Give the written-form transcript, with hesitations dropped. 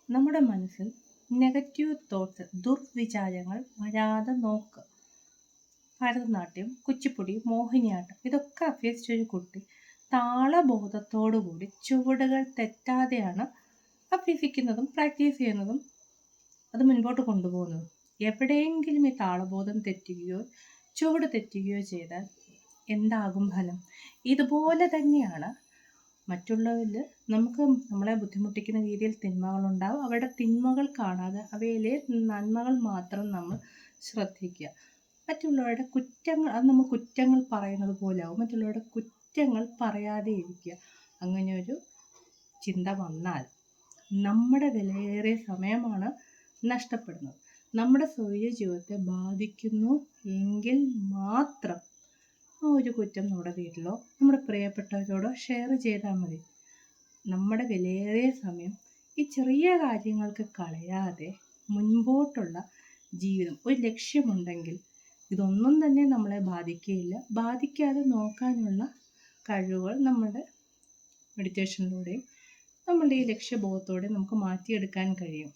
നമ്മുടെ മനസ്സിൽ negative thoughts, ദുർവിചാരങ്ങൾ വരാതെ നോക്കുക. ഭരതനാട്യം, കുച്ചിപ്പുടി, മോഹിനിയാട്ടം ഇതൊക്കെ അഭ്യസിച്ചൊരു കുട്ടി താളബോധത്തോടുകൂടി ചുവടുകൾ തെറ്റാതെയാണ് അഭ്യസിക്കുന്നതും പ്രാക്ടീസ് ചെയ്യുന്നതും അത് മുൻപോട്ട് കൊണ്ടുപോകുന്നതും. എവിടെയെങ്കിലും ഈ താളബോധം തെറ്റുകയോ ചുവട് തെറ്റുകയോ ചെയ്താൽ എന്താകും ഫലം? ഇതുപോലെ തന്നെയാണ് മറ്റുള്ളവരിൽ നമുക്ക് നമ്മളെ ബുദ്ധിമുട്ടിക്കുന്ന രീതിയിൽ തിന്മകളുണ്ടാവും. അവരുടെ തിന്മകൾ കാണാതെ അവയിലെ നന്മകൾ മാത്രം നമ്മൾ ശ്രദ്ധിക്കുക. മറ്റുള്ളവരുടെ കുറ്റങ്ങൾ, അത് നമ്മൾ കുറ്റങ്ങൾ പറയുന്നത് പോലെയാവും. മറ്റുള്ളവരുടെ കുറ്റങ്ങൾ പറയാതെ ഇരിക്കുക. അങ്ങനെ ഒരു ചിന്ത വന്നാൽ നമ്മുടെ വിലയേറിയ സമയമാണ് നഷ്ടപ്പെടുന്നത്. നമ്മുടെ സ്വയ ജീവിതത്തെ ബാധിക്കുന്നു എങ്കിൽ മാത്രം ആ ഒരു കുറ്റം നമ്മുടെ വീട്ടിലോ നമ്മുടെ പ്രിയപ്പെട്ടവരോടോ ഷെയർ ചെയ്താൽ മതി. നമ്മുടെ വിലയേറിയ സമയം ഈ ചെറിയ കാര്യങ്ങൾക്ക് കളയാതെ മുൻപോട്ടുള്ള ജീവിതം, ഒരു ലക്ഷ്യമുണ്ടെങ്കിൽ ഇതൊന്നും തന്നെ നമ്മളെ ബാധിക്കുകയില്ല. ബാധിക്കാതെ നോക്കാനുള്ള കഴിവുകൾ നമ്മുടെ മെഡിറ്റേഷനിലൂടെയും നമ്മളുടെ ഈ ലക്ഷ്യബോധത്തോടെ നമുക്ക് മാറ്റിയെടുക്കാൻ കഴിയും.